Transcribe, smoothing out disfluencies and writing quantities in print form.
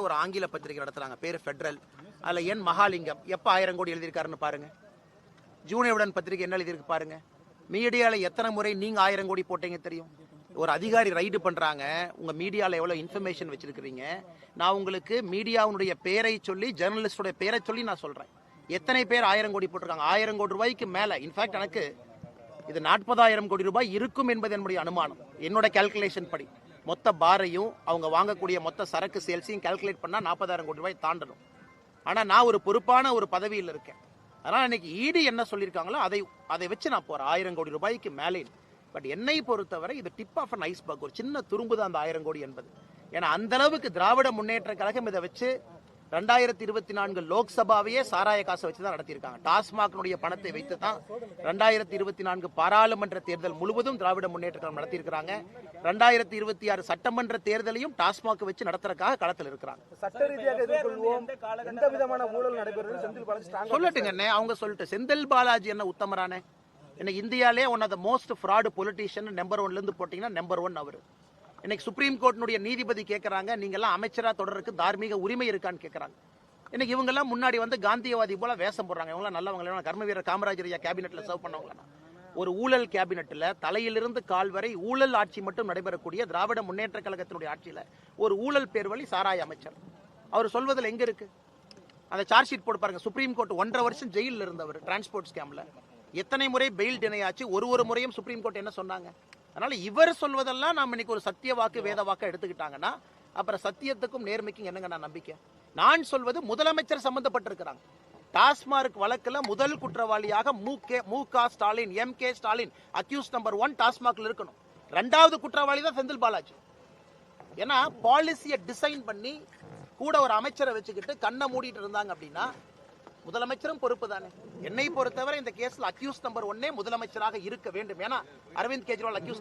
ஒரு ஆங்கில பத்திரிகை நடத்துறாங்க, பேரு ஃபெடரல். அதுல என் மகாலிங்கம் எப்ப 1000 கோடி எழுதியிருக்காருன்னு பாருங்க. ஜூனியருடன் பத்திரிகை என்ன எழுதியிருக்கு பாருங்க. மீடியால எத்தனை முறை நீங்க 1000 கோடி போட்டீங்க தெரியும். ஒரு அதிகாரி ரைடு பண்றாங்க, உங்க மீடியால எவ்வளவு இன்ஃபர்மேஷன் வச்சிருக்கீங்க. நான் உங்களுக்கு மீடியாவுடைய பேரை சொல்லி, ஜெர்னலிஸ்டோட பேரை சொல்லி நான் சொல்றேன். எத்தனை பேர் 1000 கோடி போட்டிருக்காங்க? 1000 கோடி ரூபாய்க்கு மேல. இன்ஃபேக்ட் எனக்கு இது 40,000 கோடி ரூபாய் இருக்கும் என்பது என்னுடைய அனுமானம். என்னோட கால்குலேஷன் படி மொத்த பாரையும் அவங்க வாங்கக்கூடிய மொத்த சரக்கு சேல்ஸையும் கால்குலேட் பண்ணா 40,000 கோடி ரூபாய் தாண்டணும். ஆனா நான் ஒரு பொறுப்பான ஒரு பதவியில் இருக்கேன். அதனால இன்னைக்கு ஈடி என்ன சொல்லியிருக்காங்களோ அதை வச்சு நான் போறேன் 1000 கோடி ரூபாய்க்கு மேலே. பட் என்னை பொறுத்தவரை இது டிப் ஆஃப் அன் ஐஸ்பர்க், ஒரு சின்ன துரும்பு தான் அந்த 1000 கோடி என்பது. ஏன்னா அந்த அளவுக்கு திராவிட முன்னேற்ற கழகம் இதை வச்சு 2024 லோக்சபாவையே சாராய காசை வச்சுதான் நடத்தியிருக்காங்க. டாஸ்மாக்னுடைய பணத்தை வைத்து தான் 2024 பாராளுமன்ற தேர்தல் முழுவதும் திராவிட முன்னேற்ற கழகம் நடத்தியிருக்கிறாங்க. 2026 சட்டமன்ற தேர்தலையும் டாஸ்மாக் வச்சு நடத்துறதுக்காக களத்தில் இருக்கிறாங்க. சொல்லட்டுங்க, அவங்க சொல்லிட்டு செந்தில் பாலாஜி என்ன உத்தமரானே. இன்னைக்கு இந்தியாலே one of the most fraud politician number 1ல இருந்து போட்டீங்கன்னா நம்பர் 1 அவரு. இன்னைக்கு சுப்ரீம் கோர்ட்டினுடைய நீதிபதி கேட்கறாங்க, நீங்க எல்லாம் அமைச்சரா தொடருக்கு தார்மீக உரிமை இருக்கான்னு கேட்கறாங்க. இன்னைக்கு இவங்க எல்லாம் முன்னாடி வந்து காந்தியவாதி போல வேஷம் போடுறாங்க. இவங்க எல்லாம் நல்லவங்க, கர்மவீரர் காமராஜர் கேபினெட்ல சர்வ் பண்ணவங்க. ஒரு ஊழல் கேபினெட்ல தலையிலிருந்து கால் வரை ஊழல் ஆட்சி மட்டும் நடைபெறக்கூடிய திராவிட முன்னேற்ற கழகத்தினுடைய ஆட்சியில ஒரு ஊழல் பேர் வழி சாராய அமைச்சர். அவர் சொல்வதில் எங்க இருக்கு? அந்த சார்ஜ் ஷீட் போட்டு பாருங்க. சுப்ரீம் கோர்ட் 1.5 வருஷம் ஜெயிலில் இருந்தவர் டிரான்ஸ்போர்ட் ஸ்கேம்ல. எத்தனை முறை பெயில் டினை ஆச்சு, ஒரு முறையும் சுப்ரீம் கோர்ட் என்ன சொன்னாங்க? அதனால இவர் சொல்வதெல்லாம் நாம் இன்னைக்கு ஒரு சத்திய வாக்கு வேத வாக்கு எடுத்துக்கிட்டாங்கன்னா அப்புறம் சத்தியத்துக்கும் நேர்மைக்கும் என்னங்க நான் நம்பிக்கை? நான் சொல்வது முதலமைச்சர் சம்பந்தப்பட்டிருக்கிறாங்க. டாஸ்மாக் வழக்குல முதல் குற்றவாளியாக மு.க. Stalin, MK. Stalin accuse number 1 டாஸ்மாக்ல இருக்கணும். 2வது குற்றவாளி தான் செந்தில் பாலாஜி. ஏன்னா பாலிசியை டிசைன் பண்ணி கூட ஒரு அமைச்சரை வச்சுக்கிட்டு கண்ணை மூடிட்டு இருந்தாங்க அப்படின்னா முதலமைச்சரும் பொறுப்பு தானே. என்னை பொறுத்தவரை இந்த கேஸ்ல அக்யூஸ் நம்பர் 1 முதலமைச்சராக இருக்க வேண்டும். ஏன்னா அரவிந்த் கெஜ்ரிவால் அக்யூஸ்